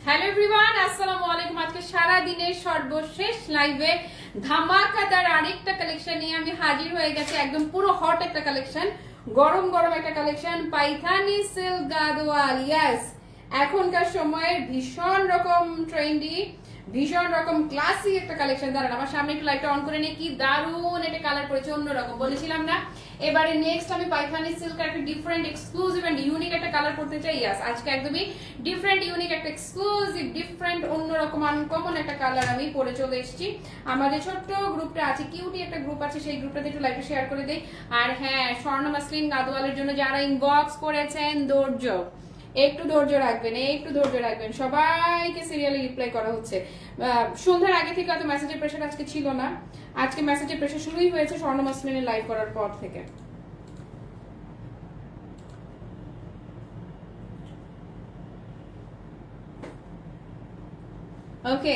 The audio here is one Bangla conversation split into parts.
হ্যালো এভরিওয়ান, আসসালামু আলাইকুম। আজকে সারা দিনের সর্বশেষ লাইভে ধামাকাদার আরেকটা কালেকশন নিয়ে আমি হাজির হয়ে গেছি। একদম পুরো হট একটা কালেকশন, গরম গরম একটা collection, Paithani silk Gadwal. Yes, এখনকার সময়ের ভীষণ রকম ট্রেন্ডি, ভীষণ রকম ক্লাসি একটা কালেকশন। দাঁড়ান আমার সামনে একটু লাইটটা অন করে নিয়ে, কি দারুণ একটা কালার পড়েছে, অন্যরকম। বলেছিলাম না এবারে নেক্সট আমি পাইথানি সিল্কের একটা ডিফারেন্ট এক্সক্লুসিভ এন্ড ইউনিক একটা কালার পড়তে চাই। ইয়াস, আজকে একদমই ডিফারেন্ট ইউনিক একটা এক্সক্লুসিভ ডিফারেন্ট অন্যরকম আনকমন একটা কালার আমি পরে চলে এসেছি। আমাদের ছোট্ট গ্রুপটা আছে, কিউটি একটা গ্রুপ আছে, সেই গ্রুপটাতে একটু লাইভটা শেয়ার করে দেই। আর হ্যাঁ, স্বর্ণ মাসলিন গাদোয়ালের জন্য যারা ইনবক্স করেছেন, একটু ধৈর্য রাখবেন, একটু ধৈর্য রাখবেন। সবাইকে সিরিয়ালি রিপ্লাই করা হচ্ছে। সন্ধ্যার আগে থেকে হয়তো মেসেজের প্রেশার আজকে ছিল না, আজকে মেসেজের প্রেশার শুরুই হয়েছে স্বর্ণ মাসলিনের লাইভ করার পর থেকে। ওকে,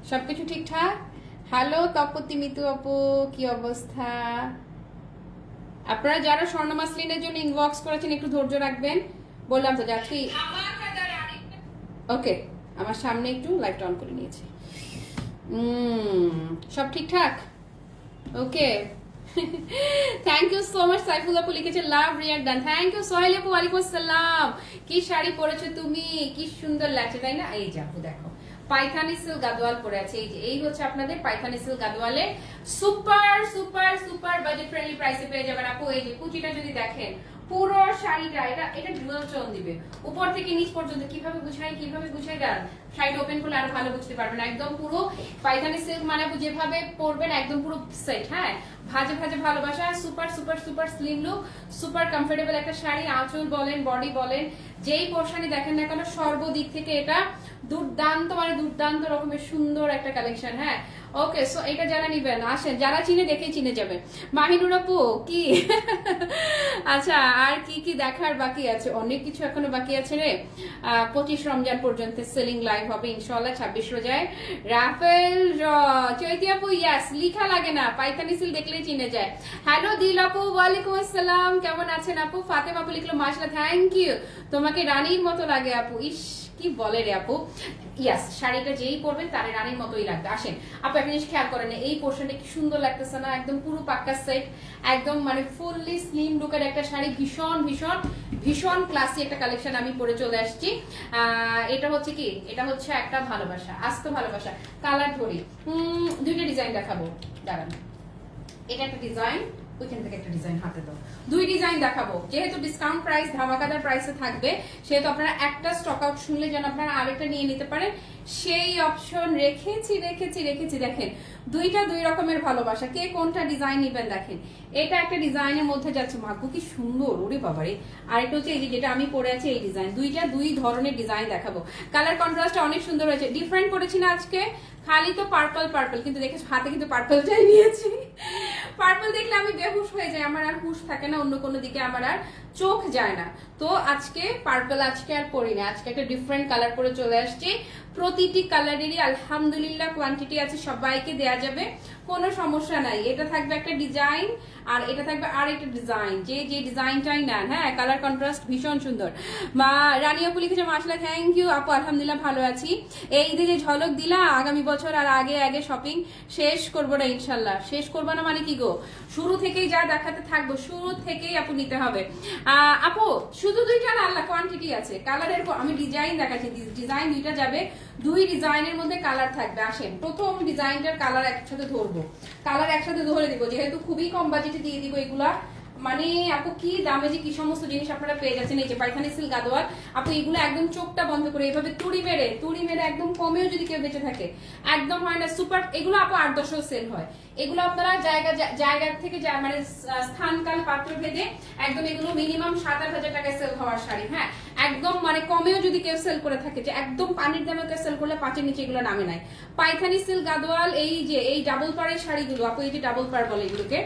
সবকিছু ঠিকঠাক। হ্যালো তপতি মিতু আপু, কি অবস্থা? আপনারা যারা স্বর্ণ মাসলিনের জন্য ইনবক্স করেছেন একটু ধৈর্য রাখবেন। বললাম তো যাচ্ছি। ওকে, আমার সামনে একটু লাইটটা অন করে নিয়েছি। সব ঠিকঠাক। Okay, thank you so much. Saiful আপু লিখেছে love react done. Thank you Sohel আপু, ওয়ালাইকুম আসসালাম। কি শাড়ি পরেছো তুমি, কি সুন্দর লাগছে তাই না? এই যে আপু দেখো, পাইথানি সিল্ক গাদোয়াল পরে আছে। এই যে এই হচ্ছে আপনাদের পাইথানি সিল্ক গাদোয়ালে super super super budget friendly প্রাইসে পেয়ে যাবেন আপু। এই যে কুচিটা যদি দেখেন, পুরো শাড়িটা এটা ডুয়াল টোন দিবে, উপর থেকে নিচ পর্যন্ত। কিভাবে গুছাই দাঁড়ান, শাড়িটা ওপেন করলে আরো ভালো বুঝতে পারবেন। একদম পুরো পাইথানি সিল্ক মানে যেভাবে পরবেন একদম পুরো সেট। হ্যাঁ, ভাজে ভাজে ভালোবাসা, super super super slim look, super comfortable একটা শাড়ি। আঁচল বলেন, বডি বলেন, যেই পোর্শনই দেখেন না কেন, সর্বদিক থেকে এটা দুর্দান্ত, মানে দুর্দান্ত রকমের সুন্দর একটা কালেকশন। হ্যাঁ, ওকে, সো এটা যারা নিবেন আসেন, যারা চিনে দেখেই চিনে যাবে। মাহিনুর আপু কি আচ্ছা, আর কি কি দেখার বাকি আছে? অনেক কিছু এখনো বাকি আছে রে। 25 রমজান পর্যন্ত সেলিং লাইভ হবে ইনশাআল্লাহ। 26 রোজায় রাফেল চৈতি আপু, ইয়াস, লিখা লাগে না, পাইথানি সিল দেখলেই চিনে যায়। হ্যালো দিল আপু, ওয়ালাইকুম আসসালাম, কেমন আছেন আপু? ফাতেমা আপু লিখলো মাশাআল্লাহ, থ্যাংক ইউ, তোমাকে রানীর মতো লাগে আপু। ইস, কি বলে রে আপু। ইয়াস, শাড়িটা যেই পরবেন তার রানীর মতোই লাগবে। আসেন আপু, একটা জিনিস খেয়াল করেন, এই পোর্শনটা কি সুন্দর লাগতেছে না? একদম পুরো পাক্কা সেট, একদম মানে ফুললি স্লিম লুকের একটা শাড়ি, ভীষণ ভীষণ ভীষণ ক্লাসি একটা কালেকশন আমি পরে চলে আসছি। এটা হচ্ছে কি, এটা হচ্ছে একটা ভালোবাসা, আস্ত ভালোবাসা। কালার ধরি, দুইটা ডিজাইন দেখাবো, দাঁড়ান। এটা একটা ডিজাইন, ওইখান থেকে একটা ডিজাইন হাতে দাও। দুই ডিজাইন দেখাবো, যেহেতু ডিসকাউন্ট প্রাইস, ধামাকাদার প্রাইসে থাকবে, সেহেতু আপনারা একটা স্টক আউট শুনলে যেন আপনারা আরেকটা নিয়ে নিতে পারেন, সেই অপশন রেখেছি। দেখেন, দুইটা দুই রকমের ভালোবাসা, কে কোনটা ডিজাইন নিবেন দেখেন। এটা একটা ডিজাইনের মধ্যে যাচ্ছে, মাগো কি সুন্দর, ওরে বাবারে। আর এটা হচ্ছে এই যেটা আমি পরে আছি, এই ডিজাইন। দুইটা দুই ধরনের ডিজাইন দেখাবো। কালার কন্ট্রাস্টটা অনেক সুন্দর হয়েছে, ডিফারেন্ট করেছি না আজকে। খালি তো পার্পল কিন্তু দেখে হাতে কিন্তু পার্পলটাই নিয়েছি। পার্পল দেখলে আমি বেহুশ হয়ে যাই, আমার আর হুশ থাকে না, অন্য কোনো দিকে আমার আর চোখ যায় না। তো আজকে পার্পল আজকে আর পরি না, আজকে একটা ডিফারেন্ট কালার পরে চলে আসছি। প্রতিটি কালারেরই আলহামদুলিল্লাহ কোয়ান্টিটি আছে, সবাইকে দেয়া যাবে, কোনো সমস্যা নাই। এটা থাকবে একটা ডিজাইন, আর এটা থাকবে আর একটা ডিজাইন, যে ডিজাইনটাই নেন। হ্যাঁ, কালার কন্ট্রাস্ট ভীষণ সুন্দর। মা রানী আপু লিখেছে মাশাআল্লাহ, থ্যাংক ইউ আপু, আলহামদুলিল্লাহ ভালো আছি। এই ঈদে যে ঝলক দিলা, আগামী বছর আর আগে শপিং শেষ করবো না ইনশাল্লাহ। শেষ করবো না মানে কি গো, শুরু থেকেই যা দেখাতে থাকবো, শুরু থেকেই আপু নিতে হবে। আপু শুধু দুইটা না, আল্লাহ কোয়ান্টিটি আছে। কালারের আমি ডিজাইন দেখাচ্ছি, ডিজাইন দুইটা যাবে, দুই ডিজাইনের মধ্যে কালার থাকবে। আসেন প্রথম ডিজাইনটার কালার একসাথে ধরবো, কালার একসাথে ধরে দিব, যেহেতু খুবই কম বাজেটে দিয়ে দিব এগুলা। মানে আপু কি দামে যে কি সমস্ত জিনিস আপনারা পেয়ে যাচ্ছেন। এই যে পাইথানি সিল্ক গাদোয়াল আপু, এগুলো একদম চোখটা বন্ধ করে এইভাবে তুড়ি মেরে একদম কমেও যদি কেউ বেঁচে থাকে, একদম হয় না সুপার। এগুলো আপু 8-10 সেল হয়। এগুলো আপনারা জায়গা থেকে মানে স্থানকাল পাত্র ভেদে একদম এগুলো মিনিমাম 7-8 হাজার টাকায় সেল হওয়ার শাড়ি। হ্যাঁ, একদম মানে কমেও যদি কেউ সেল করে থাকে, যে একদম পানির দামে কেউ সেল করলে 5-এর নিচে এগুলো নামে নাই। পাইথানি সিল্ক গাদোয়াল, এই যে এই ডাবল পাড়ের শাড়িগুলো আপু, এই যে ডাবল পাড় বলে, এগুলোকে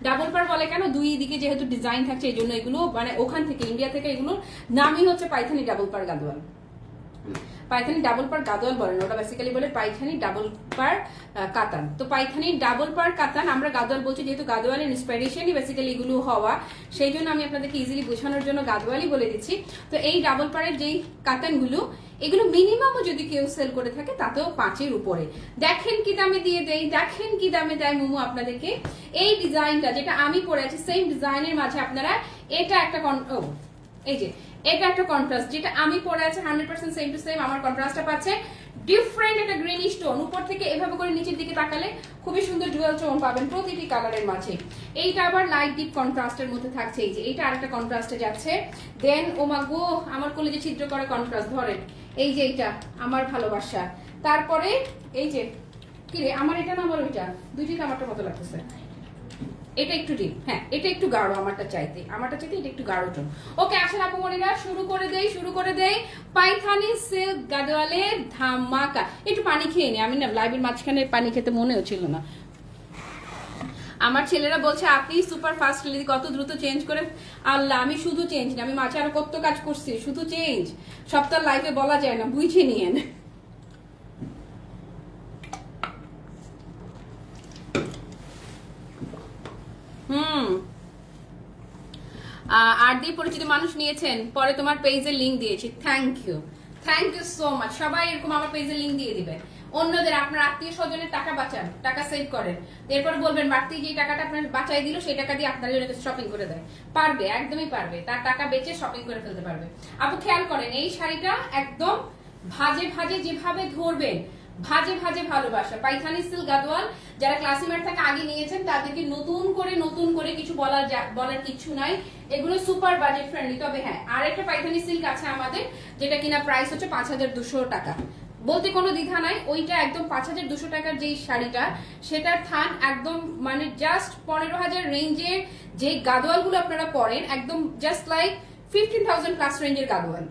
ডাবল পাড় বলে কেন, দুই দিকে যেহেতু ডিজাইন থাকছে এই জন্য এগুলো মানে ওখান থেকে ইন্ডিয়া থেকে এগুলোর নামই হচ্ছে পাইথানি ডাবল পাড় গাদোয়াল। পাইথানি ডাবল পার গাদোয়াল বলেন, ওটা বেসিক্যালি বলে পাইথানি ডাবল পার কাতান। তো পাইথানি ডাবল পার কাতান আমরা গাদোয়াল বলছি, যেহেতু গাদোয়ালের ইন্সপিরেশনই বেসিক্যালি এগুলো হওয়া, সেই জন্য আমি আপনাদেরকে ইজিলি বোঝানোর জন্য গাদোয়ালই বলে দিচ্ছি। তো এই ডাবল পারের যেই কাতানগুলো, এগুলো মিনিমামও যদি কেউ সেল করে থাকে তাতেও 5-এর উপরে। দেখেন কি দামে দিয়ে দেই, দেখেন কি দামে দেয় মোমো আপনাদেরকে। এই ডিজাইনটা যেটা আমি পরে আছি সেম ডিজাইনের মাঝে আপনারা এটা একটা এই যে এটা একটা কন্ট্রাস্ট, যেটা আমি পরে আছি 100% সেম টু সেম আমার কন্ট্রাস্টটা পাচ্ছে ডিফারেন্ট একটা গ্রিনিশ টোন। উপর থেকে এভাবে করে নিচের দিকে তাকালে খুবই সুন্দর ডুয়াল টোন পাবেন প্রতিটি কালারের মাঝে। এইটা আবার লাইট ডিপ কন্ট্রাস্টের মধ্যে থাকছে, এই যে এইটা আরেকটা কন্ট্রাস্টে যাচ্ছে। দেন ও মা গো আমার কলেজে ছিদ্র করে কন্ট্রাস্ট ধরেন, এই যে এইটা আমার ভালোবাসা। তারপরে এই যে কি রে আমার এটা না আমার ওইটা, দুইটাই আমারটা মতো লাগতেছে। এটা একটু ডিপ, হ্যাঁ এটা একটু গাঢ় আমারটা চাইতে এটা একটু গাঢ় টোন। ওকে আসেন আপু মনিরা শুরু করে দেই পাইথানি সিল্ক গাদওয়ালের ধামাকা। একটু পানি খেয়ে নি, আমি না লাইভের মাঝখানে পানি খেতে মনেও ছিল না। আমার ছেলেরা বলছে আপনি সুপার ফাস্ট লেডি, কত দ্রুত চেঞ্জ করে। আল্লাহ আমি শুধু চেঞ্জ না, আমি মাঝে আরো কত কাজ করছি, শুধু চেঞ্জ সপ্তাহ লাইফে বলা যায় না, বুঝে নিয়েন। আর দিয়ে পরিচিত মানুষ নিয়েছেন, পরে তোমার পেজের লিংক দিয়েছি। Thank you so much. সবাই এরকম আমার পেজের লিংক দিয়ে দিবেন। অন্যদের আপনার আত্মীয় স্বজনের টাকা বাঁচান, টাকা সেভ করেন, এরপর বলবেন বাড়তি যে টাকাটা আপনার বাঁচাই দিল সেই টাকা দিয়ে আপনার জন্য শপিং করে দেয়। পারবে, একদমই পারবে, তার টাকা বেচে শপিং করে ফেলতে পারবে। আপু খেয়াল করেন এই শাড়িটা একদম ভাজে ভাজে যেভাবে ধরবেন, ভাজে ভাজে ভালোবাসা। পাইথানি সিল্ক গাদওয়াল যারা ক্লাসিমেট থেকে আগে নিয়েছেন তাদেরকে নতুন করে কিছু বলার কিছু নাই, এগুলো সুপার বাজেট ফ্রেন্ডলি। তবে হ্যাঁ আরেকটা পাইথানি সিল্ক আছে আমাদের, যেটা কিনা প্রাইস হচ্ছে 5200 টাকা, বলতে কোনো দ্বিধা নাই। ওইটা একদম 5200 টাকার যেই শাড়িটা, সেটার থান একদম মানে জাস্ট 15000 রেঞ্জের যে গাদওয়ালগুলো আপনারা পরেন, একদম জাস্ট লাইক 15000 প্লাস রেঞ্জের গাদওয়াল।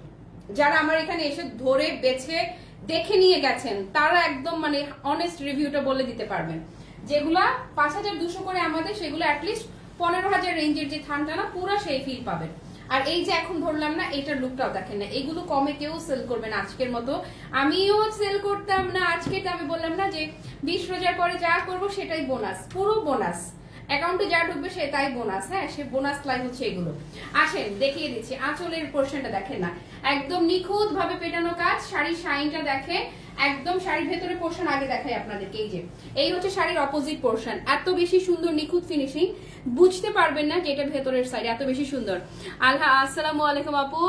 যারা আমার এখানে এসে ধরে বেছে দেখে নিয়ে গেছেন তারা একদম মানে অনেস্ট রিভিউটা বলে দিতে পারবেন। যেগুলা 5200 করে আমাদের, সেগুলো অ্যাটলিস্ট 15000 রেঞ্জের যে থানটা না পুরো সেই ফিল পাবেন। আর এই যে এখন ধরলাম না, এটার লুকটাও দেখেন না, এগুলো কমে কেউ সেল করবে না আজকের মতো, আমিও সেল করতাম না আজকে। আমি বললাম না যে 20 রোজার পরে যা করবো সেটাই বোনাস, পুরো বোনাস, অ্যাকাউন্টে যা ঢুকবে সেটাই বোনাস। হ্যাঁ সে বোনাস লাইভ হচ্ছে এগুলো। আসেন দেখিয়ে দিচ্ছি আঁচলের পোর্শনটা দেখেন না, একদম নিখুঁত ভাবে পেটানো কাজ। শাড়ির শাইনটা দেখে, একদম শাড়ির ভেতরে পোর্শন আগে দেখাই আপনাদেরকে। এই যে এই হচ্ছে শাড়ির অপোজিট পোর্শন, এত বেশি সুন্দর নিখুঁত ফিনিশিং, বুঝতে পারবেন না যে এটা ভেতরের সাইড, এত বেশি সুন্দর। আসসালামু আলাইকুম আপু,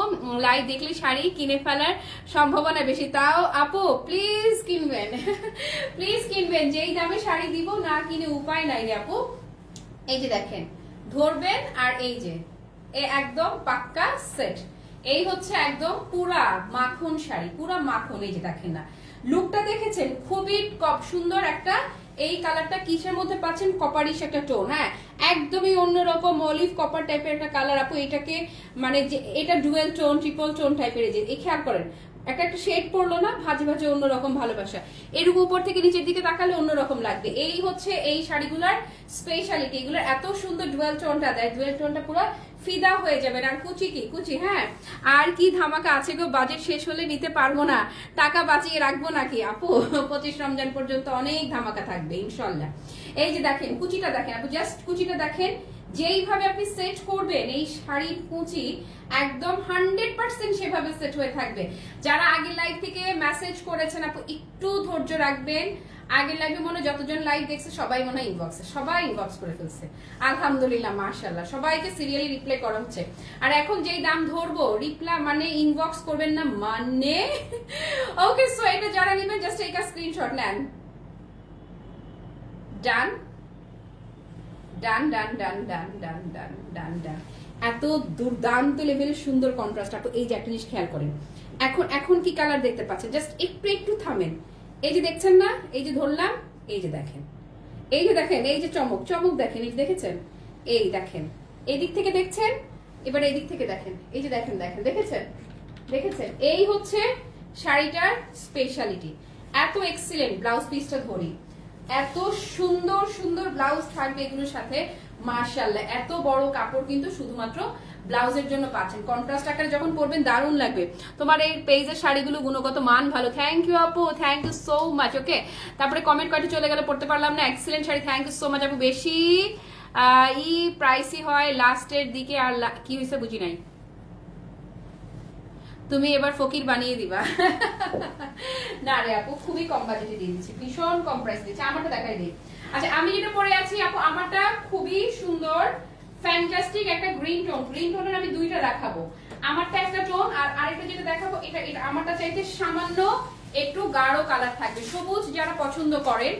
লাইভ দেখলে শাড়ি কিনে ফেলার সম্ভাবনা বেশি, তাও আপু প্লিজ কিনবেন প্লিজ কিনবেন, যেই দামে শাড়ি দিব না কিনে উপায় নাই রে আপু। এই যে দেখেন ধরবেন, আর এই যে একদম পাক্কা সেট, এই হচ্ছে একদম পুরা মাখন শাড়ি, পুরা মাখন। এই যে দেখেন না লুকটা দেখেছেন, খুবই সুন্দর একটা, এই কালারটা কিসের মধ্যে পাচ্ছেন, কপারিশ একটা টোন। হ্যাঁ একদমই অন্যরকম অলিভ কপার টাইপের একটা কালার আপু। এটাকে মানে যে এটা ডুয়েল টোন ট্রিপল টোন টাইপের, এই খেয়াল করেন একটা শেড পড়লো না, ভাজে ভাজে অন্যরকম ভালোবাসা। এরকম উপর থেকে নিচের দিকে তাকালে অন্যরকম লাগবে। এই হচ্ছে এই শাড়িগুলার স্পেশালিটি, এগুলোর এত সুন্দর ডুয়েল টোনটা দেয়, ডুয়েল টোনটা পুরো ফিদা হয়ে যাবেন। আর কুচি হ্যাঁ আর কি ধামাকা আছে গো, বাজেট শেষ হলে নিতে পারবো না, টাকা বাঁচিয়ে রাখবো নাকি আপু, 25 রমজান পর্যন্ত অনেক ধামাকা থাকবে ইনশাল্লাহ। এই যে দেখেন কুচিটা দেখেন আপু, জাস্ট কুচিটা দেখেন, যেইভাবে আপনি সেট করবেন এই শাড়ির কুচি একদম 100% সেভাবে সেট হয়ে থাকবে। যারা আগের লাইভ থেকে মেসেজ করেছেন আপু একটু ধৈর্য রাখবেন, আগের লাইভে মনে যতজন লাইভ দেখছে সবাই মনে হয় সবাই ইনবক্স করে ফেলছে, আলহামদুলিল্লাহ মাশাআল্লাহ, সবাইকে সিরিয়ালি রিপ্লাই করা হচ্ছে। আর এখন যেই দাম ধরবো রিপ্লাই মানে ইনবক্স করবেন না মানে ওকে। সো এটা যারা নেবেন জাস্ট একটা স্ক্রিনশট নেন, ডান ডান ডান ডান ডান ডান ডান ডান ডান। এত দুর্দান্ত লেভেলের সুন্দর কন্ট্রাস্ট আপু। এই যে একটা জিনিস খেয়াল করেন, এখন কি কালার দেখতে পাচ্ছেন, জাস্ট একটু থামেন, এই যে দেখছেন না, এই যে ধরলাম, এই যে দেখেন, এই যে দেখেন, এই যে চমক দেখেন, এই যে দেখেছেন, এই দেখেন এই দিক থেকে দেখছেন, এবার এই দিক থেকে দেখেন, এই যে দেখেন দেখেছেন, এই হচ্ছে শাড়িটার স্পেশালিটি। এত এক্সিলেন্ট ব্লাউজ পিসটা ধরি, এত সুন্দর ব্লাউজ থাকবে এগুলোর সাথে মাশাআল্লাহ। এত বড় কাপড় কিন্তু শুধুমাত্র ব্লাউজের জন্য পাচ্ছেন, কন্ট্রাস্ট আকারে যখন পরবেন দারুণ লাগবে। তোমার এই পেজের শাড়িগুলো গুণগত মান ভালো, থ্যাংক ইউ আপু, thank you so much. Okay তারপরে কমেন্ট কয়টি চলে গেল, পড়তে পারলাম না। Excellent sari, thank you so much আপু। বেশি প্রাইসি হয় লাস্টের দিকে, আর কি হয়েছে বুঝি নাই। তুমি এবার ফকির বানিয়ে দিবা। না রে আপু, খুবই কম বাজেটে দিয়ে দিচ্ছি, ভীষণ কম প্রাইস দিচ্ছি। আমারটা দেখাই দিই। আচ্ছা, আমি যেটা পরে আছি আপু, আমারটা খুবই সুন্দর ফ্যান্টাস্টিক একটা গ্রিন টোন। গ্রিন টোনের আমি দুইটা দেখাবো, আমারটা একটা টোন আর আরেকটা যেটা দেখাবো এটা এটা আমারটা চাইতে সামান্য একটু গাঢ় কালার থাকবে। সবুজ যারা পছন্দ করেন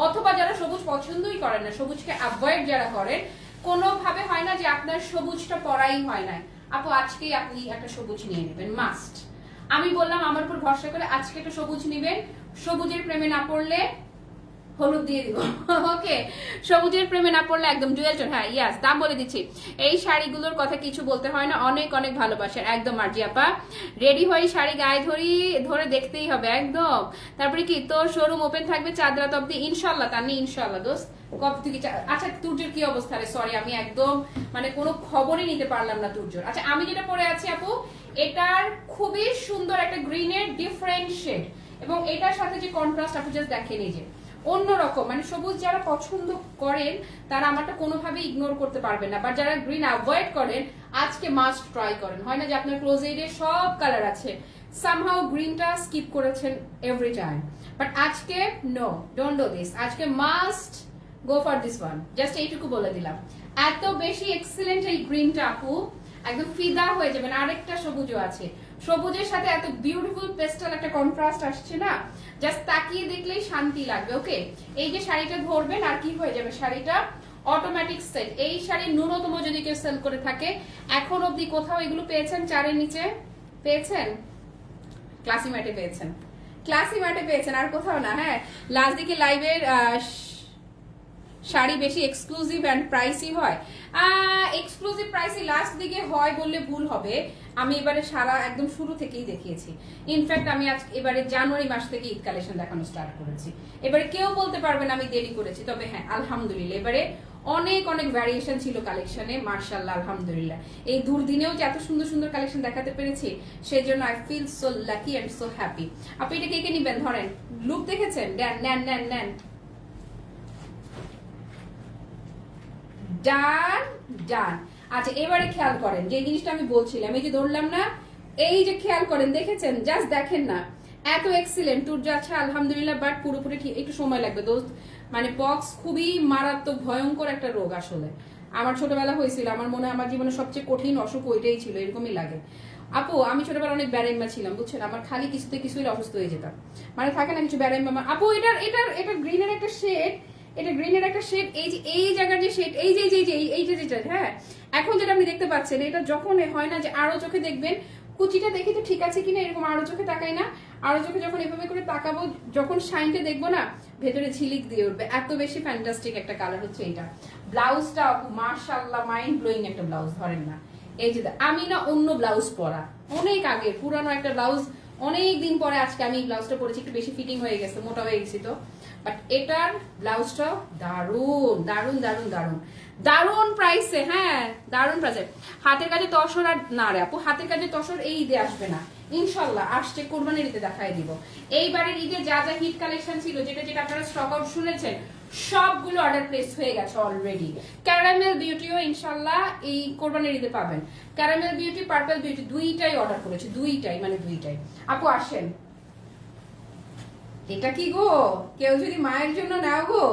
অথবা যারা সবুজ পছন্দই করেন না, সবুজকে অ্যাভয়েড যারা করেন, কোনোভাবে হয় না যে আপনার সবুজটা পরাই হয় না আপু, আজকেই আপনি একটা সবুজ নিয়ে নেবেন মাস্ট। আমি বললাম আমার উপর ভরসা করে আজকে একটা সবুজ নেবেন, সবুজের প্রেমে না পড়লে হলুদ দিয়ে দিব। ওকে, সবুজের প্রেমে না পড়লে একদম ডুয়েল টোন। হ্যাঁ ইয়াস, দাম বলে দিচ্ছি। এই শাড়িগুলোর কথা কিছু বলতে হয় না, অনেক অনেক ভালোবাসার একদম। মার্জি আপা রেডি হই, শাড়ি গায়ে ধরে দেখতেই হবে একদম। তারপরে কি তোর শোরুম ওপেন থাকবে চাঁদ রাত অব্দি? ইনশাল্লাহ তার নেই, ইনশাল্লাহ দোস্ত। কব থেকে? আচ্ছা তুর্যের কি অবস্থা রে? সরি আমি একদম মানে কোনো খবরই নিতে পারলাম না তুর্যর। আচ্ছা আমি যেটা পরে আছি আপু, এটার খুবই সুন্দর একটা গ্রিনের ডিফারেন্ট শেড, এবং এটার সাথে যে কন্ট্রাস্ট আপনি জাস্ট দেখেন, এই যে অন্যরকম, মানে সবুজ যারা পছন্দ করেন তারা আমারটা কোনোভাবে ইগনোর করতে পারবেন না, বাট যারা গ্রিন অ্যাভয়েড করেন আজকে মাস্ট ট্রাই করেন। হয় না যে আপনার ক্লোজেডে সব কালার আছে, সামহাউ গ্রিনটা স্কিপ করেছেন এভরি টাইম, বাট আজকে নো, ডোন্ট ডু দিস, আজকে must go for this one. Just এইটুকু বলে দিলাম, এত বেশি এক্সিলেন্ট এই গ্রিনটা আপু, একদম ফিদা হয়ে যাবেন। আরেকটা সবুজও আছে, সবুজের সাথে এত বিউটিফুল পেস্টাল একটা কন্ট্রাস্ট আসছে না, জাস্ট তাকিয়ে দেখলেই শান্তি লাগবে। ওকে, এই যে শাড়িটা ধরবেন আর কি হয়ে যাবে, শাড়িটা অটোমেটিক সেট। এই শাড়ির ন্যূনতম যদি কেউ সেল করে থাকে এখন অব্দি কোথাও এগুলো পেয়েছেন? 4-এর নিচে পেয়েছেন? ক্লাসি ম্যাটে পেয়েছেন, ক্লাসি ম্যাটে পেয়েছেন, আর কোথাও না। হ্যাঁ, লাস্ট দিকে লাইভের শাড়ি বেশি এক্সক্লুসিভ এন্ড প্রাইসি হয়, এক্সক্লুসিভ প্রাইসি লাস্ট দিকে হয় বললে ভুল হবে। আমি এবারে সারা একদম শুরু থেকেই দেখিয়েছি, ইনফ্যাক্ট আমি আজ এবারে জানুয়ারি মাস থেকে ঈদ কালেকশন দেখানো স্টার্ট করেছি। এবারে কেউ বলতে পারবে না আমি দেরি করেছি, তবে হ্যাঁ আলহামদুলিল্লাহ এবারে অনেক অনেক ভ্যারিয়েশন ছিল কালেকশনে, মার্শাল্লাহ আলহামদুলিল্লাহ। এই দুর্দিনেও যে এত সুন্দর সুন্দর কালেকশন দেখাতে পেরেছি সেই জন্য I feel so lucky and so happy. আপনি এটা কে কে নিবেন? ধরেন লুক দেখেছেন, নেন নেন নেন, ডান ডান। আচ্ছা এবারে খেয়াল করেন যে জিনিসটা আমি বলছিলাম, এই যে ধরলাম না, এই যে খেয়াল করেন, দেখেছেন? জাস্ট দেখেন না, এত এক্সিলেন্ট ট্যুর যাচ্ছে আলহামদুলিল্লাহ, বাট পুরোপুরি ঠিক একটু সময় লাগবে দোস্ত। মানে পক্স খুবই মারাত্মক ভয়ঙ্কর একটা রোগ আসলে, আমার ছোটবেলা হয়েছিল, আমার মনে হয় আমার জীবনে সবচেয়ে কঠিন অসুখ ওইটাই ছিল, এরকমই লাগে আপু। আমি ছোটবেলা অনেক ব্যারেম্মা ছিলাম বুঝছেন, আমার খালি কিছুতে কিছুই অসুস্থ হয়ে যেতাম, মানে থাকে না কিছু ব্যারেম্মা। আপু এটার এটার এটা গ্রিনের একটা শেড, এটা গ্রিনের একটা শেড, এই যে এই জায়গার যে শেড, এই যে এইটা যেটা, হ্যাঁ এখন যেটা আপনি দেখতে পাচ্ছেন, এটা যখন হয় না যে আরো চোখে দেখবেন, কুচিটা দেখি তো ঠিক আছে কিনা, এরকম আরো চোখে তাকাই না, আরো চোখে যখন এভাবে করে তাকাবো, যখন শাইনটা দেখবো না, ভেতরে ঝিলিক দিয়ে উঠবে, এত বেশি ফ্যান্টাস্টিক একটা কালার হচ্ছে এটা। ব্লাউজটা মাশাআল্লাহ মাইন্ড ব্লোয়িং একটা ব্লাউজ, ধরেন না এই যে, আমি না অন্য ব্লাউজ পরা অনেক আগে, পুরানো একটা ব্লাউজ অনেক দিন পরে আজকে আমি এই ব্লাউজটা পরেছি, একটু বেশি ফিটিং হয়ে গেছে, মোটা হয়ে গেছি তো, বাট এটার ব্লাউজটা দারুন দারুন দারুন দারুন দারুন প্রাইসে, হ্যাঁ দারুন প্রাইসে। হাতের কাজে তসর আর না রে আপু, হাতের কাজে তসর এই ঈদে আসবে না ইনশাল্লাহ, আসছে কোরবানির ঈদে দেখাই দিব। এইবারের ঈদে যা যা হিট কালেকশন ছিল, যেটা যেটা আপনারা স্টক আউট শুনেছেন, সবগুলো অর্ডার প্লেস হয়ে গেছে অলরেডি। ক্যারামেল বিউটিও ইনশাল্লাহ এই কোরবানির ঈদে পাবেন, ক্যারামেল বিউটি পার্পল বিউটি দুইটাই অর্ডার করেছি, দুইটাই মানে দুইটাই। আপু আসেন, এটা কি গো, কেউ যদি মায়ের জন্য নাও গো,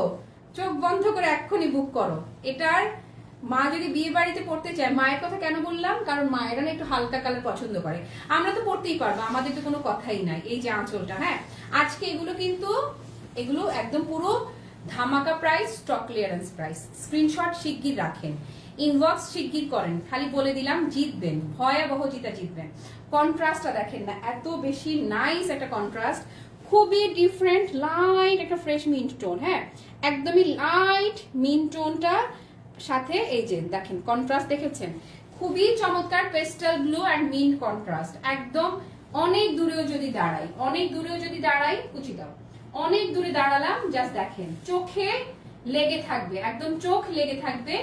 চোখ বন্ধ করে এক্ষুনি বুক করো। এটার মা যদি বিয়ে বাড়িতে পড়তে চায়, মায়ের কথা কেন বললাম, কারণ মায়েরা না একটু হালকা কালার পছন্দ করে, আমরা তো পড়তেই পারবো, আমাদের তো কোনো কথাই নাই। এই যে আঁচলটা, হ্যাঁ আজকে এগুলো কিন্তু এগুলো একদম পুরো ধামাকা price, stock clearance price. Screenshot শিগগির রাখেন, ইনবক্স শিগগির করেন, খালি বলে দিলাম জিতবেন, ভয়াবহ জিতা জিতবেন। কন্ট্রাস্টটা দেখেন না, এত বেশি নাইস একটা কন্ট্রাস্ট, খুবই ডিফারেন্ট, লাইট একটা ফ্রেশ মিন্ট টোন, হ্যাঁ একদমই লাইট মিন্ট টোনটা সাথে এই যে দেখেন কন্ট্রাস্ট দেখেছেন, খুবই চমৎকার pastel blue and mint contrast. একদম অনেক দূরেও যদি দাঁড়াই, অনেক দূরেও যদি দাঁড়াই, কুচি দাও, অনেক দূরে দাঁড়ালাম, জাস্ট দেখেন চোখে লেগে থাকবে, একদম চোখ লেগে থাকবে,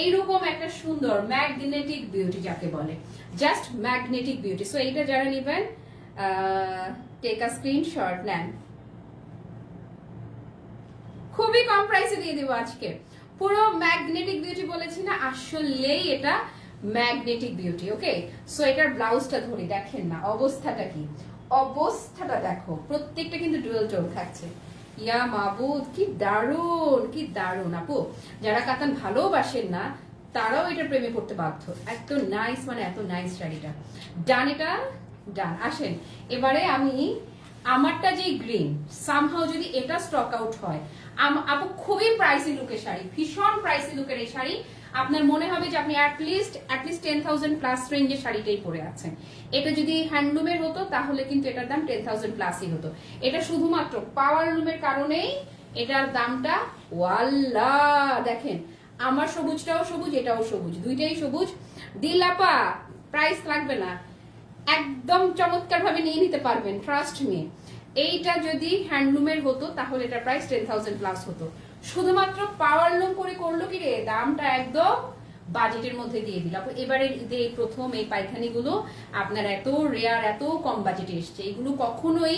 এইরকম একটা সুন্দর ম্যাগনেটিক বিউটি যাকে বলে, জাস্ট ম্যাগনেটিক বিউটি। সো এইটা যারা নেবেন টেক আ স্ক্রিনশট নেন, খুবই কম প্রাইসে দিয়ে দেবো আজকে। পুরো ম্যাগনেটিক বিউটি বলেছি না, আসলেই এটা ম্যাগনেটিক বিউটি। ওকে, সো এটার ব্লাউজটা ধরে দেখেন না অবস্থাটা কি, অবস্থাটা দেখো, প্রত্যেকটা কিন্তু ডুয়েল টোন থাকছে। ইয়া মাবুদ, কি দারুণ, কি দারুণ। আপু যারা কাতান ভালোবাসেন না তারাও এটা প্রেমে পড়তে বাধ্য। এত নাইস, মানে এত নাইস শাড়িটা। ডান, এটা ডান। আসেন এবারে আমি আমারটা যে গ্রিন, সামহাও যদি এটা স্টক আউট হয়, আপু খুবই প্রাইসি লুকের শাড়ি, ভীষণ প্রাইসি লুকের এই শাড়ি। আপনার মনে হবে যে আপনি অ্যাটলিস্ট 10,000 প্লাস রেঞ্জের শাড়িটাই পরে আছেন। এটা যদি হ্যান্ডলুমের হতো তাহলে কিন্তু এটার দাম 10,000 প্লাসই হতো। এটা শুধুমাত্র পাওয়ার লুমের কারণেই এটার দামটা। ওয়াল্লা দেখেন, আমার সবুজটাও সবুজ, এটাও সবুজ, দুইটাই সবুজ। দিলাপা প্রাইস লাগবে না, একদম চমৎকার ভাবে নিয়ে নিতে পারবেন, ট্রাস্ট মি। এইটা যদি হ্যান্ডলুমের হতো তাহলে এটা প্রাইস 10,000 প্লাস হতো। শুধুমাত্র পাওয়ার লুম করে করলো কি রে, দামটা একদম বাজেটের মধ্যে দিয়ে দিল। এবারে এই প্রথম এই পায়খানি গুলো আপনার এত রেয়ার, এত কম বাজেটে এসছে। এগুলো কখনোই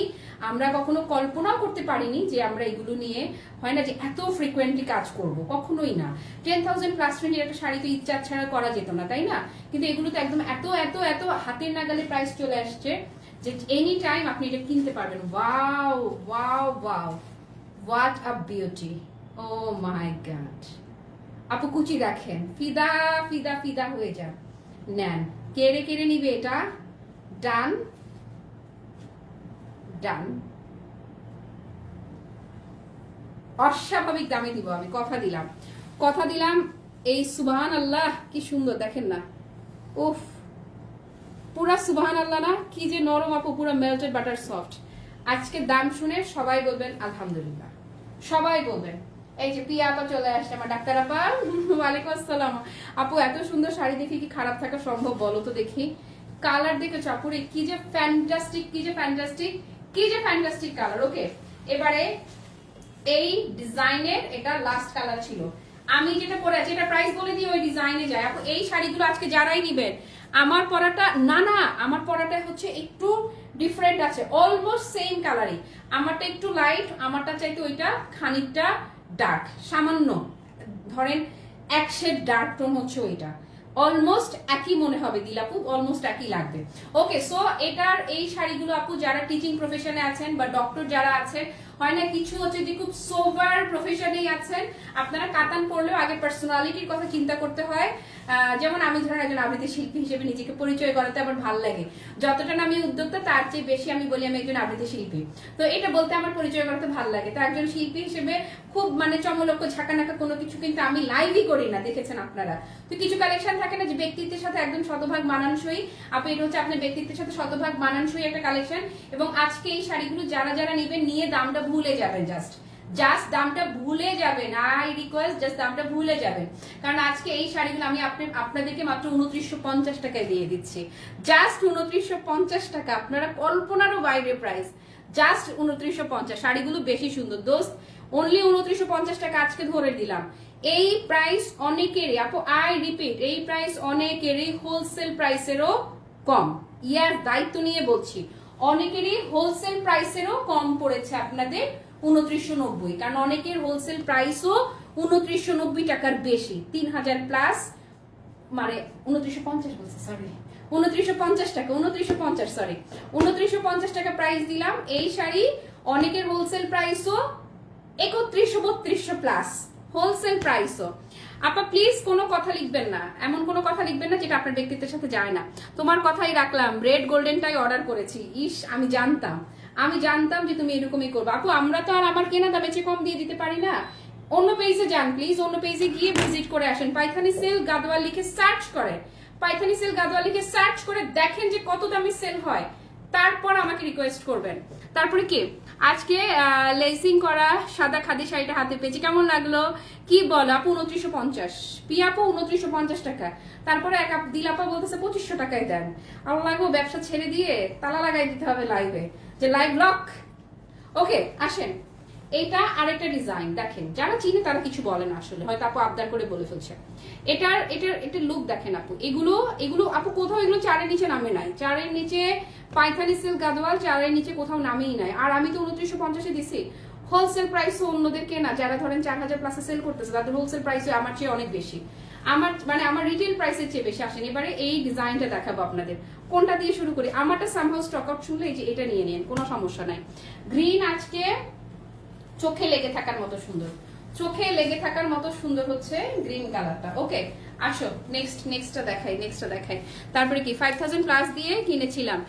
আমরা কখনো কল্পনাও করতে পারিনি যে আমরা এগুলো নিয়ে হয় না যে এত ফ্রিকোয়েন্টলি কাজ করব, কখনোই না। 10,000 প্লাস রেঞ্জের একটা শাড়ি তো ইচ্ছা ছাড়া করা যেত না, তাই না? কিন্তু এগুলো তো একদম এত এত এত হাতের নাগালে প্রাইস চলে আসছে যে এনি টাইম আপনি এটা কিনতে পারবেন। Wow wow wow, what a beauty, oh my god. আপু কুচি দেখেন, ফিদা ফিদা ফিদা হয়ে যান। নেন, কেড়ে কেড়ে নিবে এটা। ডান ডান, অস্বাভাবিক দামে দিব আমি, কথা দিলাম, কথা দিলাম। এই সুবহান আল্লাহ, কি সুন্দর দেখেন না, উফ পুরা সুবহান আল্লাহ না, কি যে নরম আপু, পুরা মেল্টেড বাটার সফট। আজকে দাম শুনে সবাই বলবেন আলহামদুলিল্লাহ, সবাই বলবেন। এই যে পিয়া আপা চলে আসছে, আমার ডাক্তার আপা, ওয়ালাইকুম আসসালাম। আপু এত সুন্দর শাড়ি দেখে কি খারাপ থাকা সম্ভব বলো তো দেখি? কালার দেখেছো আপুরে, কি যে ফ্যান্টাস্টিক, কি যে ফ্যান্টাস্টিক, কি যে ফ্যান্টাস্টিক কালার। ওকে, এবারে এই ডিজাইনের এটা লাস্ট কালার ছিল। আমি যেটা পরে আছি এটা প্রাইস বলে দিয়ে ওই ডিজাইনে যায়। আপু এই শাড়িগুলো আজকে যারাই নিবেন, আমার পরাটা না না, আমার পরাটা হচ্ছে একটু ডিফারেন্ট আছে, অলমোস্ট সেম কালারই। আমারটা একটু লাইট, আমারটা চাইতে ওইটা খানিকটা ডার্ক, সামান্য ধরেন এক শেড ডার্ক টোন হচ্ছে ওইটা। অলমোস্ট একই মনে হবে দিলাপু, অলমোস্ট একই লাগবে। ওকে, সো এটার এই শাড়িগুলো আপু যারা টিচিং প্রফেশনে আছেন বা ডক্টর যারা আছেন, হয় না কিছু হচ্ছে যে খুব সোভার প্রফেশনেই আছেন, আপনারা কাতান পড়লেও আগে পার্সোনালিটির কথা চিন্তা করতে হয়। যেমন আমি ধরেন একজন আবৃত্তি শিল্পী হিসেবে নিজেকে পরিচয় করাতে আমার ভালো লাগে, যতটা না আমি উদ্যোক্তা তার চেয়ে বেশি আমি বলি আমি একজন আবৃত্তি শিল্পী। তো এটা বলতে আমার পরিচয় করাতে ভালো লাগে। তো একজন শিল্পী হিসেবে খুব মানে চমলক্ষ ঝাঁকানাকা কোনো কিছু কিন্তু আমি লাইভই করি না, দেখেছেন আপনারা। তো কিছু কালেকশন থাকে না যে ব্যক্তিত্বের সাথে একদম শতভাগ মানানসই, আপু এটা হচ্ছে আপনার ব্যক্তিত্বের সাথে শতভাগ মানানসই একটা কালেকশন। এবং আজকে এই শাড়িগুলো যারা যারা নেবেন নিয়ে দামটা ভুলে যাবেন, জাস্ট দামটা ভুলে যাবেন। আই রিকোয়েস্ট জাস্ট দামটা ভুলে যাবেন, কারণ আজকে এই শাড়িগুলো আমি আপনাদেরকে মাত্র 2950 টাকায় দিয়ে দিচ্ছি। জাস্ট 2950 টাকা, আপনারা কল্পনারও বাইরে প্রাইস। জাস্ট 2950, শাড়িগুলো বেশি সুন্দর দোস্ত, অনলি 2950 টাকা আজকে ধরে দিলাম। এই প্রাইস অনেকেরই আপু, আই রিপিট, এই প্রাইস অনেকেরই হোলসেল প্রাইসেরও কম। ইয়ার দায়িত্ব নিয়ে বলছি, অনেকেরই হোলসেল প্রাইসেরও কম পড়েছে আপনাদের 2990, কারণ অনেকের হোলসেল প্রাইসও 2990 টাকার বেশি, 3000 প্লাস, মানে 2950 বলছে, সরি 2950 টাকা, 2950 সরি 2950 টাকা প্রাইস দিলাম। এই শাড়ি অনেকের হোলসেল প্রাইসও 3100-3200 প্লাস হোলসেল প্রাইসও। আপা প্লিজ কোনো কথা লিখবেন না, এমন কোনো কথা লিখবেন না যেটা আপনার ব্যক্তিত্বের সাথে যায় না। তোমার কথাই রাখলাম, রেড গোল্ডেনটাই অর্ডার করেছি। ইস, আমি জানতাম যে তুমি এরকমই করবে। আপু আমরা তো আর আমার কেনা দামে চেয়ে কম দিয়ে দিতে পারি না। অন্য পেজে যান প্লিজ, অন্য পেজে গিয়ে ভিজিট করে আসেন। পাইথানি সেল গাদোয়াল লিখে সার্চ করে, পাইথানি সেল গাদোয়াল লিখে সার্চ করে দেখেন যে কত দামে সেল হয়, তারপর আমাকে রিকোয়েস্ট করবেন। তারপরে কি আজকে লেসিং করা সাদা খাদি শাড়িটা হাতে পেয়েছি, কেমন লাগলো? কি বল আপু 2950, পিয়াপু 2950 টাকা। তারপরে এক দিলাপা বলতেছে 2500 টাকায় দেন। আল্লাহ গো, ব্যবসা ছেড়ে দিয়ে তালা লাগাই দিতে হবে লাইভে, যে লাইভ লক। ওকে আসেন, এটা আরেকটা ডিজাইন দেখেন, যারা চিনে তারা কিছু বলে না, আসলে হয়তো আপু আবদার করে বলে ফেলছে। এটা লুক দেখেন আপু, এগুলো আপু কোথাও এগুলো 4-এর নিচে নামে নাই, 4-এর নিচে পাইথানি সিল্ক গাদোয়াল 4-এর নিচে কোথাও নামেই নাই। আর আমি তো 2950-এ দিছি। হোলসেল প্রাইসও অন্যদের কেনা যারা ধরেন 4000 প্লাসে সেল করতেছে, তাদের হোলসেল প্রাইসও আমার চেয়ে অনেক বেশি। আমার মানে আমার রিটেল প্রাইসের চেয়ে বেশি আসেন। এবারে এই ডিজাইনটা দেখাবো আপনাদের, কোনটা দিয়ে শুরু করি? আমারটা সামহাউ স্টক আউট শুনলে এই যে এটা নিয়ে নিন, কোনো সমস্যা নাই। গ্রিন আজকে চোখে লেগে থাকার মতো সুন্দর, চোখে লেগে থাকার মতো সুন্দর হচ্ছে গ্রিন কালারটা। ওকে আসো নেক্সটটা দেখাই। তারপরে কি 5000 প্লাস দিয়ে কিনেছিলাম।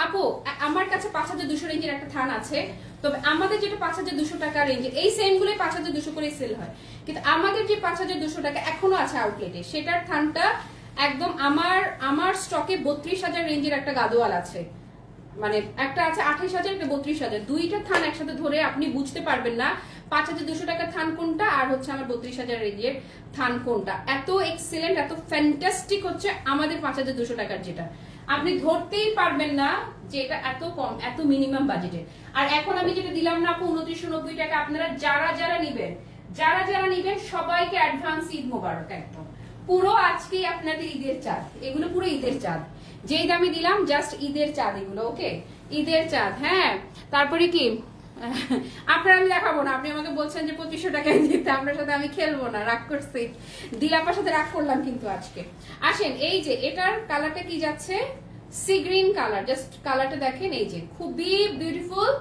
আপু আমার কাছে 5200 রেঞ্জের একটা থান আছে, তবে আমাদের যেটা 5200 টাকা রেঞ্জের এই সেম গুলোই 5200 করে সেল হয়, কিন্তু আমাদের যে 5200 টাকা এখনো আছে আউটলেটে, সেটার থানটা একদম আমার স্টকে 32000 রেঞ্জের একটা গাদোয়াল আছে, মানে একটা আছে 28000, একটা 32000, দুইটা থান একসাথে ধরে আপনি বুঝতে পারবেন না 5200 টাকার থান কোনটা আর হচ্ছে আমার 32000 রেঞ্জের থান কোনটা। এত এক্সেলেন্ট, এত ফ্যান্টাস্টিক হচ্ছে আমাদের 5200 টাকার যেটা, আপনি ধরতেই পারবেন না যে এটা এত কম, এত মিনিমাম বাজেটে। আর এখন আমি যেটা দিলাম না আপু 2990 টাকা, আপনারা যারা নিবেন সবাইকে অ্যাডভান্স ঈদ মোবারক। একদম পুরো আজকেই আপনাদের ঈদের চাঁদ, এগুলো পুরো ঈদের চাঁদ, যেই দামে দিলাম জাস্ট ঈদের চাঁদ এগুলো। ওকে ঈদের চাঁদ। হ্যাঁ তারপরে কি আপনার আমি দেখাবো না, আপনি আমাকে বলছেন যে 2500 টাকায় দিতে, আপনার সাথে আমি খেলবো না, রাগ করছি, দিলাপার সাথে রাগ করলাম কিন্তু আজকে। আসেন এই যে এটার কালারটা কি যাচ্ছে, সি গ্রিন কালার, জাস্ট কালারটা দেখেন, এই যে খুবই বিউটিফুল।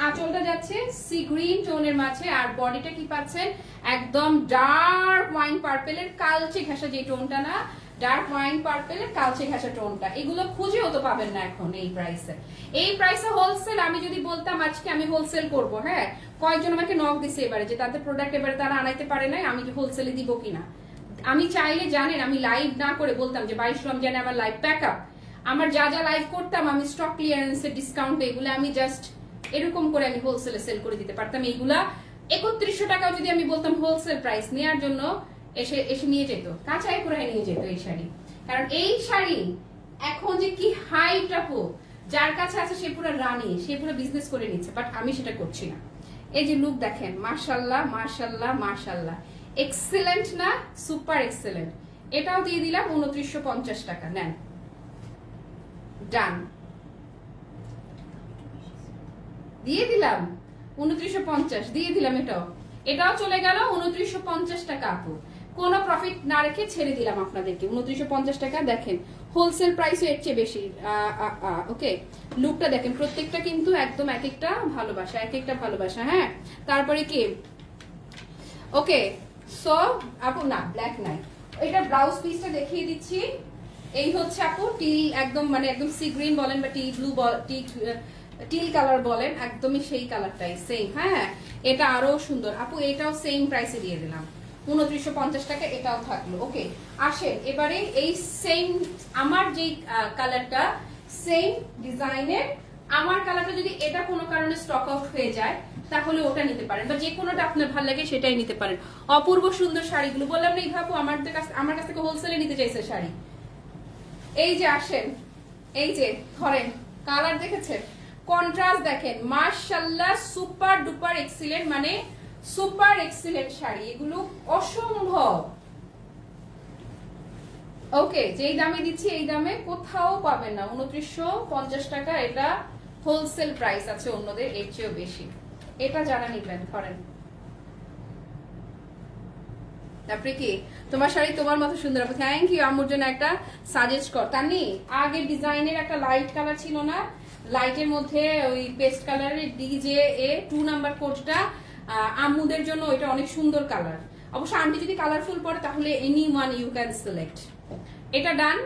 আঁচলটা যাচ্ছে সি গ্রিন টোনের মাঝে, আর বডিটা কি পাচ্ছেন একদম ডার্ক ওয়াইন পার্পেলের কালচে ঘাসা, যে টোনটা না, ডার্ক ওয়াইন পার্পেলের কালচে ঘাসা টোনটা, এগুলো খুঁজেও তো পাবেন না এখন এই প্রাইসে। এই প্রাইসে হোলসেল আমি যদি বলতাম আজকে আমি হোলসেল করব, হ্যাঁ কয়েকজন আমাকে নক দিছে এবারে যে তাদের প্রোডাক্ট এবারে তারা আনাইতে পারে নাই, আমি কি হোলসেলে দিব কিনা। আমি চাইলে জানেন আমি লাইভ না করে বলতাম যে 22 রমজানে আমার লাইভ প্যাক আপ, আমার যা লাইভ করতাম আমি স্টক ক্লিয়ারেন্সের ডিসকাউন্ট, এগুলো আমি জাস্ট এরকম করে আমি হোলসেলে সেল করে দিতে পারতাম। এইগুলা 3100 টাকাও যদি আমি বলতাম হোলসেল প্রাইস নেওয়ার জন্য, এসে নিয়ে যেত, কাঁচাই করে নিয়ে যেত এই শাড়ি। কারণ এই শাড়ি এখন যে কি হাইট আপু, যার কাছে আছে সে পুরো রানী, সে পুরো বিজনেস করে নিচ্ছে, বাট আমি সেটা করছি না। এই যে লুক দেখেন, মাশাল্লাহ মাশাল্লাহ মাশাল্লাহ, এক্সেলেন্ট না, সুপার এক্সেলেন্ট। এটাও দিয়ে দিলাম 2950 টাকা, নেন ডান, দিয়ে দিলাম 2950, দিয়ে দিলাম। এটাও চলে গেল 2950 টাকা আপু, কোনো প্রফিট না রেখে ছেড়ে দিলাম আপনাদেরকে 2950 টাকা। দেখেন হোলসেল প্রাইসও এর চেয়ে বেশি। ওকে লুকটা দেখেন, প্রত্যেকটা কিন্তু একদম এক একটা ভালোবাসা। হ্যাঁ তারপরে কি ওকে সো আপু না ব্ল্যাক নাই, এটা ব্লাউজ পিসটা দেখিয়ে দিচ্ছি। এই হচ্ছে আপু টিল, একদম মানে একদম সি গ্রিন বলেন বা টি ব্লু টিল কালার বলেন, একদমই সেই কালারটাই সেম। হ্যাঁ এটা আরো সুন্দর আপু, এটাও সেম প্রাইসে দিয়ে দিলাম 2950 টাকা, এটাও থাকলো। ওকে আসেন এবারে এই সেম আমার যেই কালারটা সেম ডিজাইনের, আমার কালারটা যদি এটা কোনো কারণে স্টক আউট হয়ে যায় তাহলে ওটা নিতে পারেন, বা যে কোনোটা আপনার ভালো লাগে সেটাই নিতে পারেন। অপূর্ব সুন্দর শাড়িগুলো বললাম না, এই ভাবু আমার কাছ থেকে হোলসেলে নিতে চাইছে শাড়ি। এই যে আসেন, এই যে ধরেন কালার দেখেছেন, কন্ট্রাস্ট দেখেন, মাশাআল্লাহ সুপার ডুপার এক্সিলেন্ট, মানে সুপার এক্সিলেন্ট শাড়ি, এগুলো অসম্ভব। ওকে যেই দামে দিচ্ছি এই দামে কোথাও পাবেন না, 2950 টাকা, এটা হোলসেল প্রাইস আছে অন্যদের এর চেয়েও বেশি। এটা যারা নিবেন ধরেন। তারপরে কি তোমার শাড়ি তোমার মতো সুন্দর আপু, থ্যাংক ইউ। আমার জন্য একটা সাজেস্ট কর তানি, আগের ডিজাইনের একটা লাইট কালার ছিল না, লাইটের মধ্যে ওই পেস্ট কালারের ডিজে এ 2 নাম্বার কোটটা আম্মুদের জন্য, ওইটা অনেক সুন্দর কালার। অবশ্য আন্টি যদি কালারফুল পরে তাহলে any one you can select. এটা ডান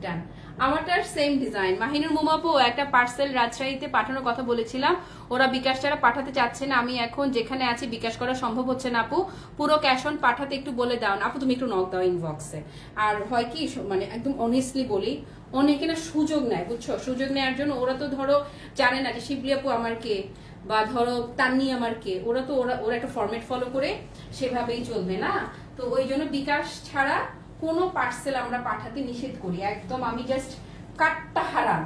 ডান, আমারটার সেম ডিজাইন। মাহিনুর মোমাপো একটা পার্সেল রাজশাহীতে পাঠানোর কথা বলেছিলাম, ওরা বিকাশ ছাড়া পাঠাতে চাচ্ছে না, আমি এখন যেখানে আছি বিকাশ করা সম্ভব হচ্ছে না আপু, পুরো ক্যাশ অন পাঠাতে একটু বলে দাও না আপু, তুমি একটু নক দাও ইনবক্সে। আর হয় কি মানে একদম অনেস্টলি বলি, অনেকে না সুযোগ নেয় বুঝছো, সুযোগ নেওয়ার জন্য ওরা তো ধরো জানে না যে শিবলি আপু আমার কে, বা ধরো তান্নি আমার কে, ওরা তো ওরা একটা ফরম্যাট ফলো করে সেভাবেই চলবে না, তো ওই জন্য বিকাশ ছাড়া কোনো পার্সেল আমরা পাঠাতে নিষেধ করি একদম। আমি জাস্ট কাটটা হারাম,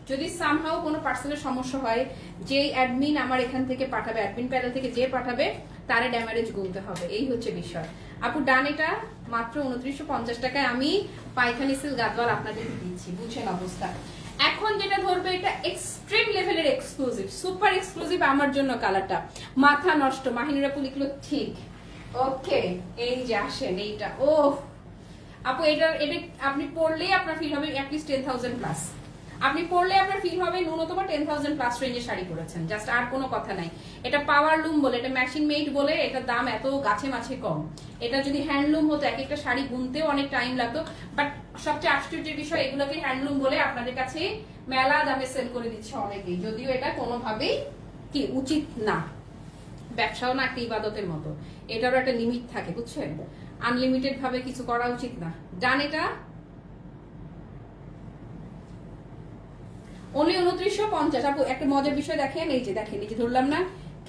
যদি সামহাও কোনো পার্সেলের সমস্যা হয়, যেই অ্যাডমিন আমার এখান থেকে পাঠাবে, অ্যাডমিন প্যানেল থেকে যে পাঠাবে তারে ড্যামারেজ গুনতে হবে, এই হচ্ছে বিষয় আপু। ডান, এটা মাত্র 2950 টাকায় আমি পাইথানি সিল্ক গাদওয়াল আপনাদের দিচ্ছি, বুঝছেন অবস্থা। এখন এখন যেটা ধরবে এটা এক্সট্রিম লেভেলের এক্সক্লুসিভ, সুপার এক্সক্লুসিভ আমার জন্য কালারটা, মাথা নষ্ট। মাহিনুরা আপু লিখলো ঠিক। ওকে, এই যে আসেন এইটা। ও আপু এটা আপনি পড়লেই আপনার ফিল হবে অ্যাটলিস্ট 10,000 প্লাস। আপনি পড়লে আপনার ফিল হবে ন্যূনতম 10,000 প্লাস রেঞ্জে শাড়ি পরেছেন, জাস্ট আর কোনো কথা নাই। এটা পাওয়ার লুম বলে, এটা মেশিন মেড বলে এটার দাম এত গাছে মাছে কম। এটা যদি হ্যান্ডলুম হতো এক একটা শাড়ি বুনতেও অনেক টাইম লাগতো, বাট সবচেয়ে আশ্চর্যের বিষয় এগুলোকে হ্যান্ডলুম বলে আপনাদের কাছে মেলা দামে সেল করে দিচ্ছে অনেকেই, যদিও এটা কোনোভাবেই কি উচিত না। ব্যবসাও না একটা ইবাদতের মতো, এটারও একটা লিমিট থাকে, বুঝছেন? আনলিমিটেড ভাবে কিছু করা উচিত না। ডান। এটা অনলি 2950। আপু একটা মজার বিষয় দেখেন, এই যে দেখেন, এই যে ধরলাম না,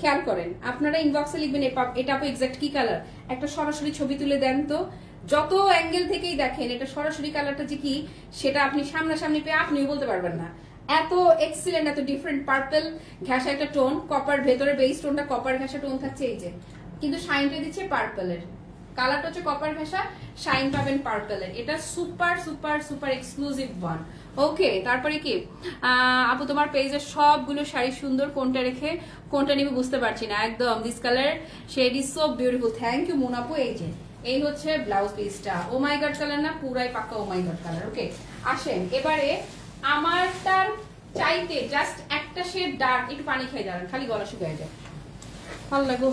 খেয়াল করেন আপনারা ইনবক্সে লিখবেন এটা আপু এক্সাক্ট কি কালার, একটা সরাসরি ছবি তুলে দেন তো। যত অ্যাঙ্গেল থেকেই দেখেন এটা সরাসরি কালারটা যে কি সেটা আপনি সামনাসামনি পেয়ে আপনিও বলতে পারবেন না। এত এক্সিলেন্ট, এত ডিফারেন্ট। পার্পল ঘাসা একটা টোন, কপার ভেতরে বেস টোনটা কপার ঘাসা টোন থাকছে এই যে, কিন্তু শাইনটা দিচ্ছে পার্পলের। কালারটা হচ্ছে কপার ঘাসা, শাইন পাবেন পার্পলের। এটা super super super exclusive one. Okay, তারপরে কি আপু তোমার পেজের সবগুলো শাড়ি সুন্দর, কোনটা রেখে কোনটা নিবে বুঝতে পারছি না একদম। This colour shade is so beautiful. Thank you Moon আপু। এই যে এই হচ্ছে ব্লাউজ পিসটা। ও মাই গড কালার না, পুরাই পাক্কা ও মাই গড কালার। ওকে, আসেন এবারে আমারটার চাইতে জাস্ট একটা শেড ডার্ক। একটু পানি খাই দাঁড়ান, খালি গলা শুকিয়ে যায়, ভালো লাগো।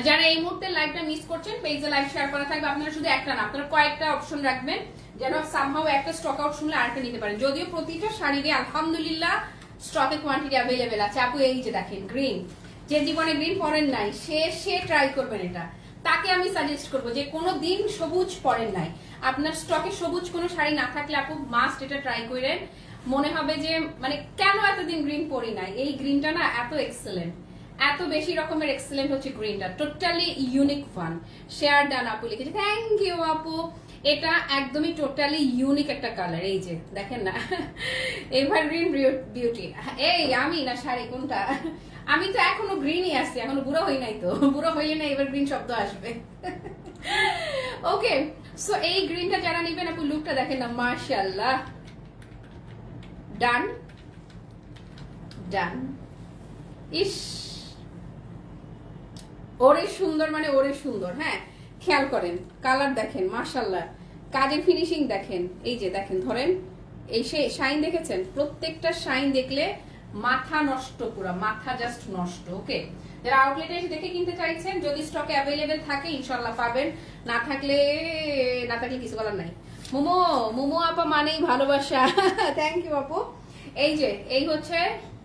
যারা এই মুহূর্তে লাইভটা মিস করছেন, পেজে লাইভ শেয়ার করা থাকবে। আপনারা শুধু একটা না, আপনারা কয়েকটা অপশন রাখবেন যেন সামহাও একটা স্টক আউট শুনলে আরেকটা নিতে পারেন। যদিও প্রতিটা শাড়িতে আলহামদুলিল্লাহ স্টকে কোয়ান্টিটি অ্যাভেলেবেল আছে। আপু এই যে দেখেন গ্রিন, যে জীবনে গ্রিন পরেন নাই সে ট্রাই করবেন এটা। তাকে আমি সাজেস্ট করবো যে কোনো দিন সবুজ পরেন নাই, আপনার স্টকে সবুজ কোনো শাড়ি না থাকলে আপু মাস্ট এটা ট্রাই করেন। মনে হবে যে মানে কেন এতদিন গ্রিন পরি নাই। এই গ্রিনটা না এত এক্সেলেন্ট, এত বেশি রকমের এক্সেলেন্ট হচ্ছে গ্রিনটা, totally unique one. Share done আপু লিখেছে, থ্যাংক ইউ আপু। এটা একদমই টোটালি ইউনিক একটা কালার। এই যে দেখেন না, এভারগ্রিন বিউটি। এই আমি না শাড়ি কোনটা, আমি তো এখনো গ্রিনই আসছি, এখনো বুড়ো হই নাই তো। বুড়ো হইলে না এভারগ্রিন শব্দ আসবে। ওকে, সো এই গ্রিনটা যারা নিবেন আপু লুকটা দেখেন না, মাশাআল্লাহ। ডান ডান। ইস ওরে সুন্দর, মানে ওরে সুন্দর। হ্যাঁ, খেয়াল করেন কালার দেখেন, মাশাআল্লাহ। কাজের ফিনিশিং দেখেন, এই যে দেখেন, ধরেন এই শাইন দেখেছেন, প্রত্যেকটা শাইন দেখলে মাথা নষ্ট, পুরো মাথা জাস্ট নষ্ট। ওকে, যারা আউটলেটে এসে দেখে কিনতে চাইছেন, যদি স্টকে অ্যাভেলেবেল থাকে ইনশাআল্লাহ পাবেন, না থাকলে কিছু বলার নাই। মোমো মোমো আপা মানেই ভালোবাসা। থ্যাংক ইউ আপু। এই যে এই হচ্ছে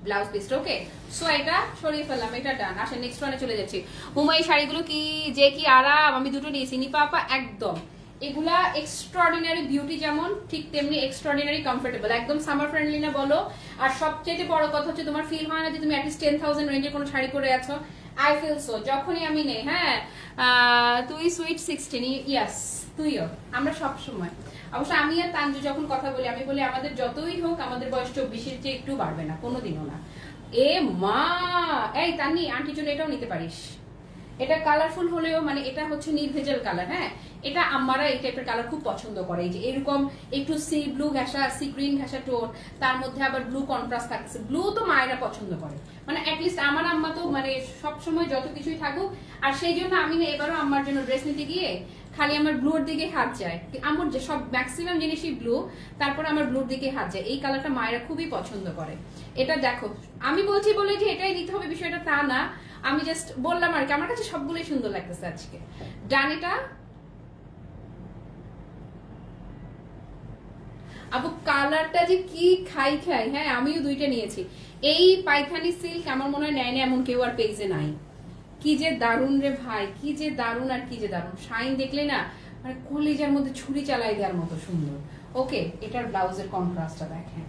ব্লাউজ পিস। ওকে, সো এটা সরিয়ে ফেললাম, এটা ডান। আসেন নেক্সট ওয়ানে চলে যাচ্ছি। মোমো এই শাড়িগুলো কি যে কি আরাম, আমি দুটো নিয়েছি। নিপা আপা একদম এগুলা এক্সট্রাঅর্ডিনারি বিউটি, যেমন ঠিক তেমনি এক্সট্রাঅর্ডিনারি কমফোর্টেবল, একদম সামার ফ্রেন্ডলি না বলো। আর সবচেয়ে বড় কথা হচ্ছে তোমার ফিল হয় না যে তুমি অ্যাটলিস্ট 10,000 রেঞ্জে কোনো শাড়ি পরে আছো। আই ফিল সো যখনই আমি নেই। হ্যাঁ, তুই সুইট 16, ইয়াস তুইও, আমরা সব সময়। অবশ্য আমি আর তানজু যখন কথা বলি, আমি বলি আমাদের যতই হোক আমাদের বয়স 24-এর চেয়ে একটু বাড়বে না, কোনোদিনও না। এ মা, এই তানি আন্টির জন্য এটাও নিতে পারিস। এটা কালারফুল হলেও মানে এটা হচ্ছে নির্ভেজাল কালার। হ্যাঁ, এটা আমরা এই টাইপের কালার খুব পছন্দ করে। এই যে এরকম একটু সি ব্লু ঘাসা, সি গ্রিন ঘাসা টোন, তার মধ্যে আবার ব্লু কন্ট্রাস্ট থাকছে। ব্লু তো মায়েরা পছন্দ করে, মানে অ্যাটলিস্ট আমার আম্মা তো মানে সবসময় যত কিছুই থাকুক। আর সেই জন্য আমি না এবারও আম্মার জন্য ড্রেস নিতে গিয়ে খালি আমার ব্লুর দিকে হাত যায়। আমার যে সব ম্যাক্সিমাম জিনিসই ব্লু, তারপর আমার ব্লুর দিকে হাত যায়। এই কালারটা মায়েরা খুবই পছন্দ করে। এটা দেখো, আমি বলছি বলে যে এটাই নিতে হবে বিষয়টা তা না, আমি জাস্ট বললাম আর কি, আমার কাছে সবগুলোই সুন্দর লাগতেছে আজকে। ডান। এটা আপু কালারটা যে কি খাই। হ্যাঁ, আমিও দুইটা নিয়েছি। এই পাইথানি সিল্ক আমার মনে হয় নেয় না এমন কেউ আর পেজে নাই। কি যে দারুন রে ভাই, কি যে দারুন, আর কি যে দারুন। শাইন দেখলে না মানে কলিজার মধ্যে ছুরি চালাই দেওয়ার মতো সুন্দর। ওকে, এটার ব্লাউজের কন্ট্রাস্টটা দেখেন,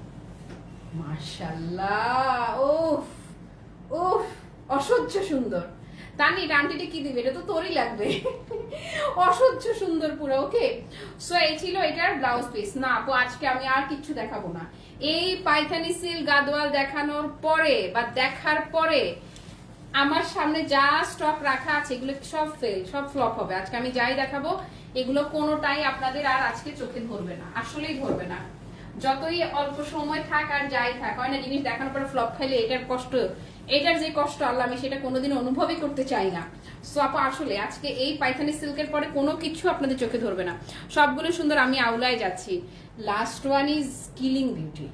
মাশাআল্লাহ। ওফ ওফ, অসহ্য সুন্দর। তানি ডান্টিটা কি দিবে, এটা তো তোরই লাগবে। অসহ্য সুন্দর পুরো। ওকে, সো এই ছিল এটার ব্লাউজ পিস। না আপু আজকে আমি আর কিচ্ছু দেখাবো না। এই পাইথানি সিল্ক গাদোয়াল দেখানোর পরে বা দেখার পরে আমার সামনে যা স্টক রাখা আছে এগুলো সব ফেল, সব ফ্লপ হবে। আজকে আমি যাই দেখাবো এগুলো কোনোটাই আপনাদের আর আজকে চোখে ধরবে না, আসলেই ধরবে না। যতই অল্প সময় থাক আর যাই থাক, হয় না জিনিস দেখানোর পরে ফ্লপ খাইলে এটার কষ্ট, এটার যে কষ্ট আল্লাহ, আমি সেটা কোনোদিন অনুভবই করতে চাই না। সো আপু আসলে আজকে এই পাইথানি সিল্কের পরে কোনো কিছু আপনাদের চোখে ধরবে না, সবগুলো সুন্দর। আমি আউলায় যাচ্ছি, last one is killing beauty,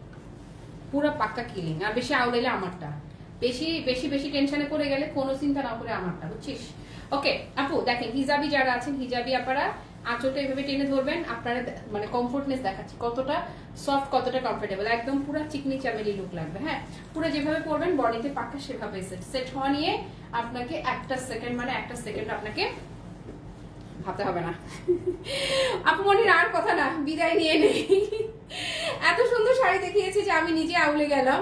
পুরো পাক্কা কিলিং। আর বেশি আউলাইলে আমারটা, বেশি বেশি বেশি টেনশনে পড়ে গেলে কোনো চিন্তা না করে আমারটা, বুঝছিস? ওকে আপু দেখেন, হিজাবি যারা আছেন, হিজাবি আপনারা আঁচলটা এইভাবে টেনে ধরবেন। আপনারা মানে কমফোর্টনেস দেখাচ্ছি, কতটা সফট, কতটা কমফোর্টেবল, একদম পুরো চিকনি চামেলি লুক লাগবে। হ্যাঁ, পুরো যেভাবে পরবেন বডিতে পাক্কা সেভাবে সেট হওয়া নিয়ে আপনাকে একটা সেকেন্ড, মানে একটা সেকেন্ড আপনাকে ভাবতে হবে না। আপু মনির আর কথা না, বিদায় নিয়ে নেই। এত সুন্দর শাড়ি দেখিয়েছি যে আমি নিজে আউলে গেলাম।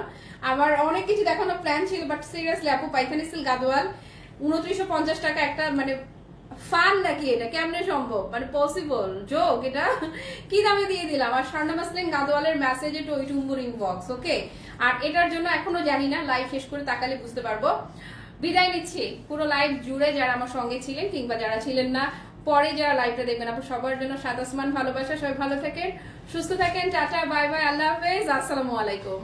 আমার অনেক কিছু দেখানোর প্ল্যান ছিল, বাট সিরিয়াসলি আপু পাইথানি সিল্ক গাদোয়াল 2950 টাকা একটা, মানে ফান নাকি এটা? কেমনে সম্ভব, মানে পসিবল জোক এটা? কি দামে দিয়ে দিলাম। আর স্বর্ণ মাসলিন গাদোয়ালের মেসেজে টুম্বুরিং বক্স। ওকে, আর এটার জন্য এখনো জানি না, লাইভ শেষ করে তাকালে বুঝতে পারবো। বিদায় নিচ্ছি। পুরো লাইভ জুড়ে যারা আমার সঙ্গে ছিলেন কিংবা যারা ছিলেন না, পরে যারা লাইভটা দেখবেন, আপু সবার জন্য সাত আসমান ভালোবাসা। সবাই ভালো থাকেন, সুস্থ থাকেন, টাটা, বাই বাই, আল্লাহ হাফেজ, আসসালামু আলাইকুম।